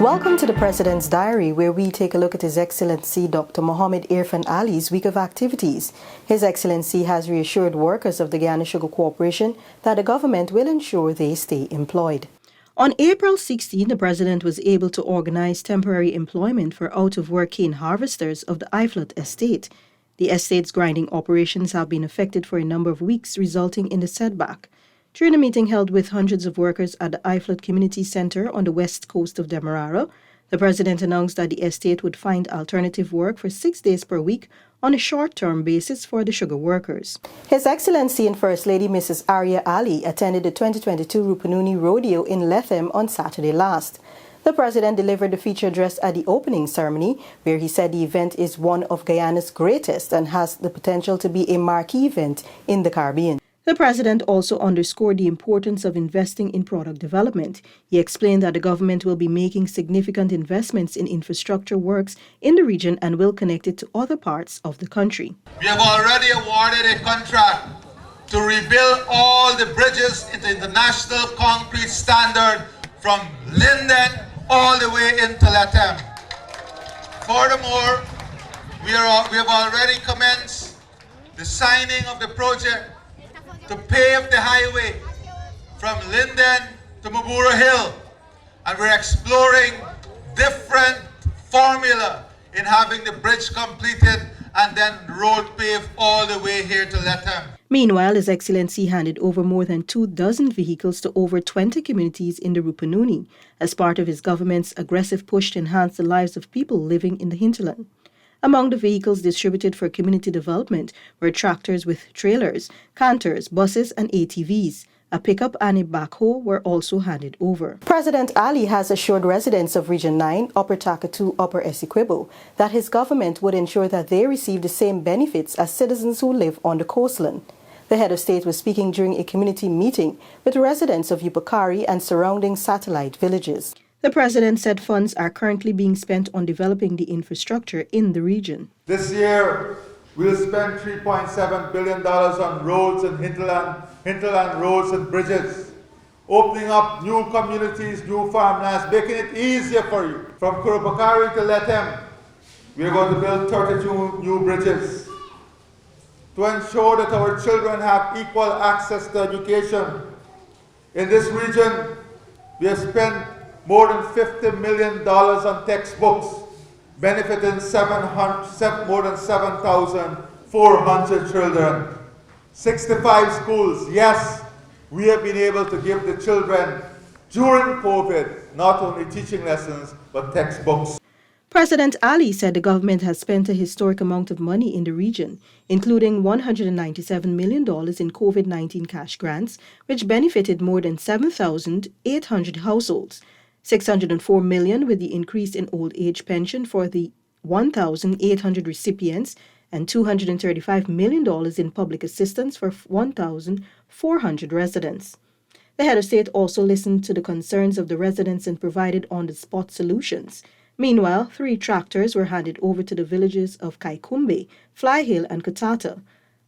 Welcome to the President's Diary, where we take a look at His Excellency Dr. Mohamed Irfan Ali's week of activities. His Excellency has reassured workers of the Guyana Sugar Corporation that the government will ensure they stay employed. On April 16, the President was able to organize temporary employment for out-of-work cane harvesters of the Iflot estate. The estate's grinding operations have been affected for a number of weeks, resulting in the setback. During a meeting held with hundreds of workers at the Iflot Community Center on the west coast of Demerara, the President announced that the estate would find alternative work for 6 days per week on a short-term basis for the sugar workers. His Excellency and First Lady Mrs. Arya Ali attended the 2022 Rupununi Rodeo in Lethem on Saturday last. The President delivered the feature address at the opening ceremony, where he said the event is one of Guyana's greatest and has the potential to be a marquee event in the Caribbean. The President also underscored the importance of investing in product development. He explained that the government will be making significant investments in infrastructure works in the region and will connect it to other parts of the country. We have already awarded a contract to rebuild all the bridges into international concrete standard from Linden all the way into Lethem. Furthermore, we have already commenced the signing of the project to pave the highway from Linden to Mabura Hill, and we're exploring different formula in having the bridge completed and then the road paved all the way here to Lethem. Meanwhile, His Excellency handed over more than 24 vehicles to over 20 communities in the Rupununi as part of his government's aggressive push to enhance the lives of people living in the hinterland. Among the vehicles distributed for community development were tractors with trailers, canters, buses, and ATVs. A pickup and a backhoe were also handed over. President Ali has assured residents of Region 9, Upper Takatu, Upper Essequibo, that his government would ensure that they receive the same benefits as citizens who live on the coastline. The head of state was speaking during a community meeting with residents of Upakari and surrounding satellite villages. The President said funds are currently being spent on developing the infrastructure in the region. This year, we'll spend $3.7 billion on roads and hinterland roads and bridges, opening up new communities, new farmlands, making it easier for you. From Kurubakari to Lethem, we're going to build 32 new bridges to ensure that our children have equal access to education. In this region, we have spent more than $50 million on textbooks, benefiting more than 7,400 children. 65 schools. Yes, we have been able to give the children during COVID not only teaching lessons but textbooks. President Ali said the government has spent a historic amount of money in the region, including $197 million in COVID-19 cash grants, which benefited more than 7,800 households. $604 million with the increase in old age pension for the 1,800 recipients, and $235 million in public assistance for 1,400 residents. The head of state also listened to the concerns of the residents and provided on-the-spot solutions. Meanwhile, 3 tractors were handed over to the villages of Kaikumbe, Fly Hill, and Katata.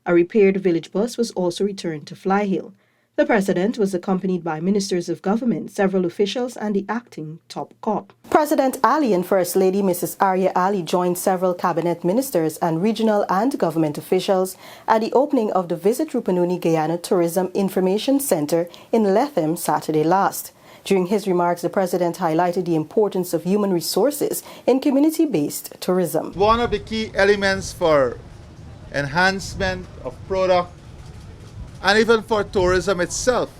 A repaired village bus was also returned to Fly Hill. The President was accompanied by ministers of government, several officials, and the acting top cop. President Ali and First Lady Mrs. Arya Ali joined several cabinet ministers and regional and government officials at the opening of the Visit Rupununi Guyana Tourism Information Center in Lethem Saturday last. During his remarks, the President highlighted the importance of human resources in community-based tourism. One of the key elements for enhancement of product and even for tourism itself,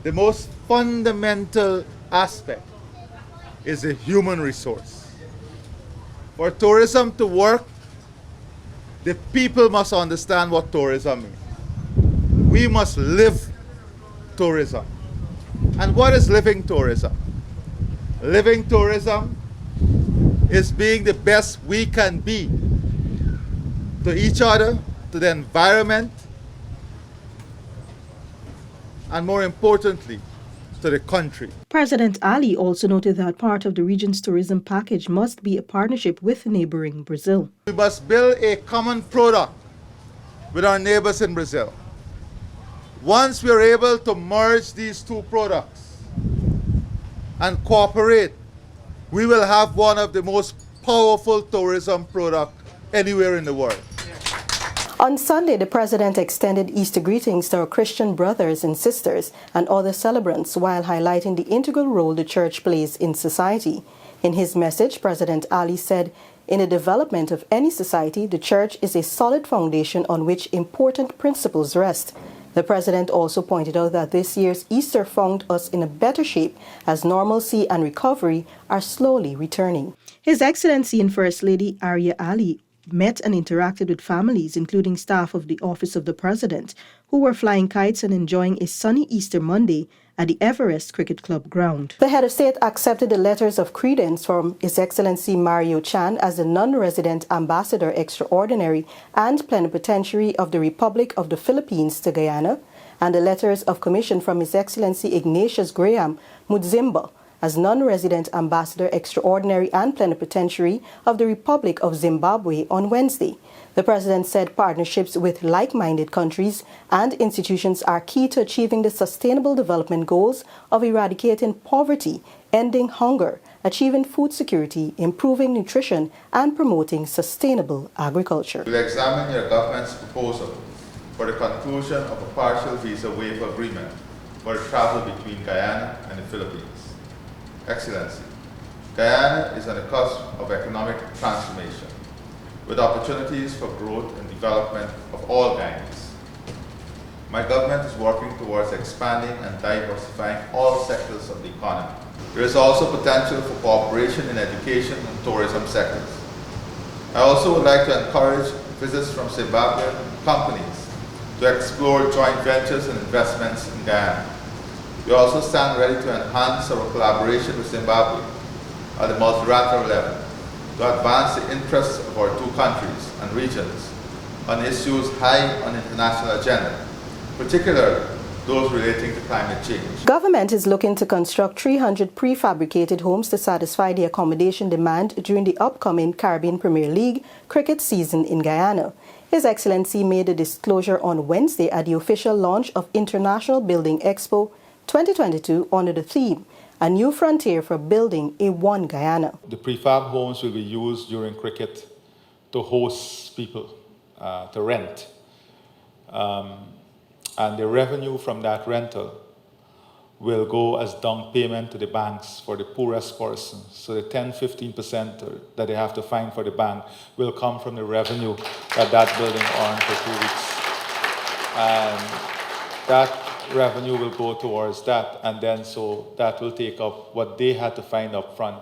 the most fundamental aspect is a human resource. For tourism to work, the people must understand what tourism means. We must live tourism. And what is living tourism? Living tourism is being the best we can be to each other, to the environment, and more importantly, to the country. President Ali also noted that part of the region's tourism package must be a partnership with neighboring Brazil. We must build a common product with our neighbors in Brazil. Once we are able to merge these two products and cooperate we will have one of the most powerful tourism products anywhere in the world. On Sunday, the President extended Easter greetings to our Christian brothers and sisters and other celebrants while highlighting the integral role the church plays in society. In his message, President Ali said, "In the development of any society, the church is a solid foundation on which important principles rest." The President also pointed out that this year's Easter found us in a better shape as normalcy and recovery are slowly returning. His Excellency and First Lady Arya Ali met and interacted with families, including staff of the Office of the President, who were flying kites and enjoying a sunny Easter Monday at the Everest Cricket Club ground. The head of state accepted the letters of credence from His Excellency Mario Chan as the non-resident ambassador extraordinary and plenipotentiary of the Republic of the Philippines to Guyana, and the letters of commission from His Excellency Ignatius Graham Mudzimba as non-resident ambassador extraordinary and plenipotentiary of the Republic of Zimbabwe on Wednesday. The President said partnerships with like-minded countries and institutions are key to achieving the sustainable development goals of eradicating poverty, ending hunger, achieving food security, improving nutrition, and promoting sustainable agriculture. We'll examine your government's proposal for the conclusion of a partial visa waiver agreement for travel between Guyana and the Philippines. Excellency, Guyana is on the cusp of economic transformation, with opportunities for growth and development of all Guyanese. My government is working towards expanding and diversifying all sectors of the economy. There is also potential for cooperation in education and tourism sectors. I also would like to encourage visits from Zimbabwean companies to explore joint ventures and investments in Guyana. We also stand ready to enhance our collaboration with Zimbabwe at the multilateral level to advance the interests of our two countries and regions on issues high on the international agenda, particularly those relating to climate change. Government is looking to construct 300 prefabricated homes to satisfy the accommodation demand during the upcoming Caribbean Premier League cricket season in Guyana. His Excellency made a disclosure on Wednesday at the official launch of International Building Expo 2022 under the theme, "A New Frontier for Building a One Guyana." The prefab homes will be used during cricket to host people, to rent. And the revenue from that rental will go as down payment to the banks for the poorest persons. So the 10-15% that they have to find for the bank will come from the revenue that that building earned for 2 weeks. And that revenue will go towards that, and then so that will take up what they had to find up front.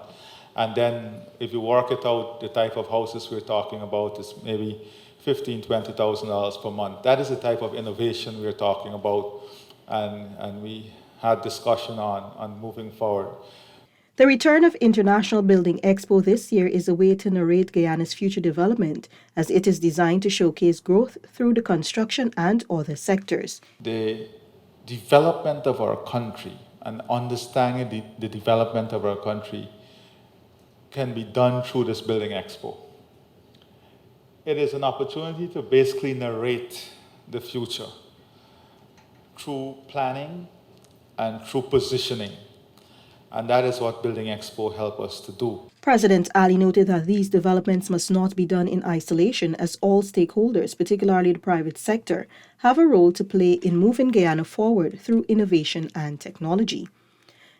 And then if you work it out, the type of houses we're talking about is maybe $15,000 to $20,000 per month. That is the type of innovation we're talking about, and we had discussion on moving forward. The return of International Building Expo this year is a way to narrate Guyana's future development, as it is designed to showcase growth through the construction and other sectors. The development of our country and understanding the development of our country can be done through this Building Expo. It is an opportunity to basically narrate the future through planning and through positioning. And that is what Building Expo helps us to do. President Ali noted that these developments must not be done in isolation, as all stakeholders, particularly the private sector, have a role to play in moving Guyana forward through innovation and technology.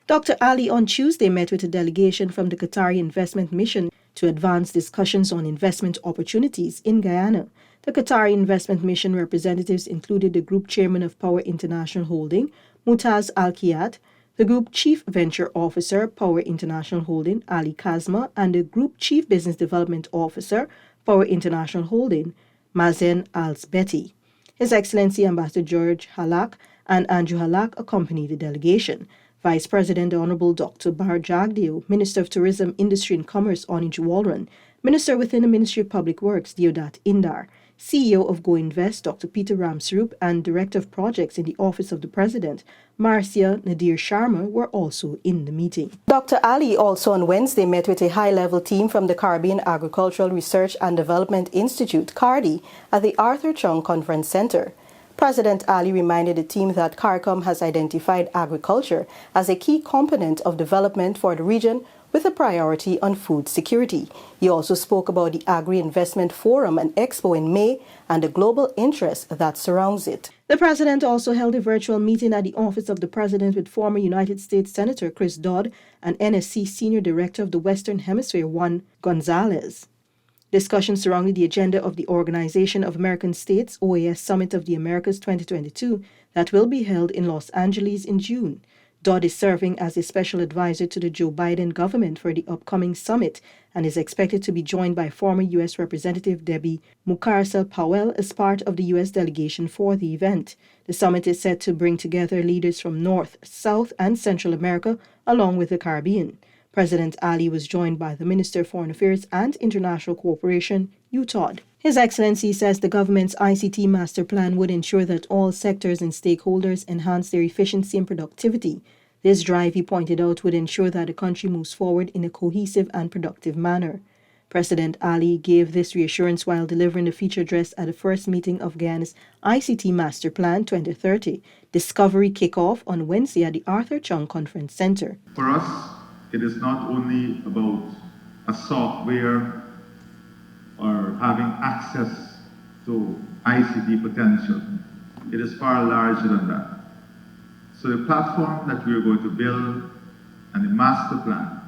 Dr. Ali on Tuesday met with a delegation from the Qatari Investment Mission to advance discussions on investment opportunities in Guyana. The Qatari Investment Mission representatives included the Group Chairman of Power International Holding, Mutaz Al-Kiyat, the Group Chief Venture Officer, Power International Holding, Ali Kazma, and the Group Chief Business Development Officer, Power International Holding, Mazen Al-Zbeti. His Excellency Ambassador George Halak and Andrew Halak accompanied the delegation. Vice President Honorable Dr. Bahar Jagdeo, Minister of Tourism, Industry and Commerce Onij Walron, Minister within the Ministry of Public Works Deodat Indar, CEO of Go Invest Dr. Peter Ramsroop, and Director of Projects in the Office of the President Marcia Nadir Sharma were also in the meeting. Dr. Ali also on Wednesday met with a high-level team from the Caribbean Agricultural Research and Development Institute, CARDI, at the Arthur Chung Conference Center. President Ali reminded the team that CARICOM has identified agriculture as a key component of development for the region, with a priority on food security. He also spoke about the Agri-Investment Forum and Expo in May and the global interest that surrounds it. The president also held a virtual meeting at the office of the president with former United States Senator Chris Dodd and NSC Senior Director of the Western Hemisphere, Juan Gonzalez. Discussions surrounding the agenda of the Organization of American States OAS Summit of the Americas 2022 that will be held in Los Angeles in June. Dodd is serving as a special advisor to the Joe Biden government for the upcoming summit and is expected to be joined by former U.S. Representative Debbie Mucarsel-Powell as part of the U.S. delegation for the event. The summit is set to bring together leaders from North, South, and Central America, along with the Caribbean. President Ali was joined by the Minister of Foreign Affairs and International Cooperation, Hugh Todd. His Excellency says the government's ICT master plan would ensure that all sectors and stakeholders enhance their efficiency and productivity. This drive, he pointed out, would ensure that the country moves forward in a cohesive and productive manner. President Ali gave this reassurance while delivering the feature address at the first meeting of Guyana's ICT Master Plan 2030 Discovery Kickoff on Wednesday at the Arthur Chung Conference Center. For us, it is not only about a software or having access to ICT potential. It is far larger than that. So the platform that we are going to build and the master plan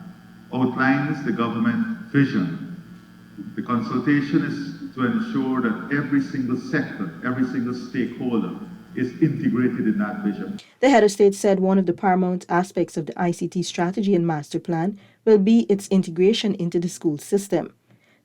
outlines the government vision. The consultation is to ensure that every single sector, every single stakeholder is integrated in that vision. The head of state said one of the paramount aspects of the ICT strategy and master plan will be its integration into the school system.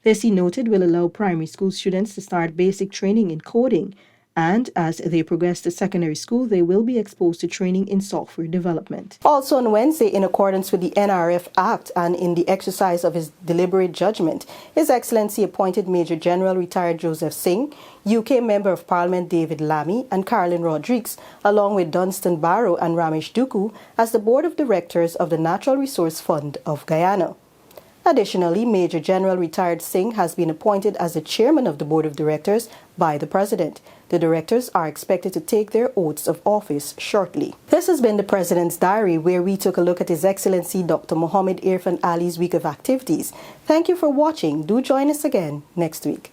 This, he noted, will allow primary school students to start basic training in coding, and as they progress to secondary school, they will be exposed to training in software development. Also on Wednesday, in accordance with the NRF Act and in the exercise of his deliberate judgment, His Excellency appointed Major General retired Joseph Singh, UK Member of Parliament David Lammy and Carolyn Rodrigues, along with Dunstan Barrow and Ramesh Duku, as the Board of Directors of the Natural Resource Fund of Guyana. Additionally, Major General retired Singh has been appointed as the chairman of the Board of Directors by the President. The directors are expected to take their oaths of office shortly. This has been the President's Diary, where we took a look at His Excellency Dr. Mohammed Irfan Ali's week of activities. Thank you for watching. Do join us again next week.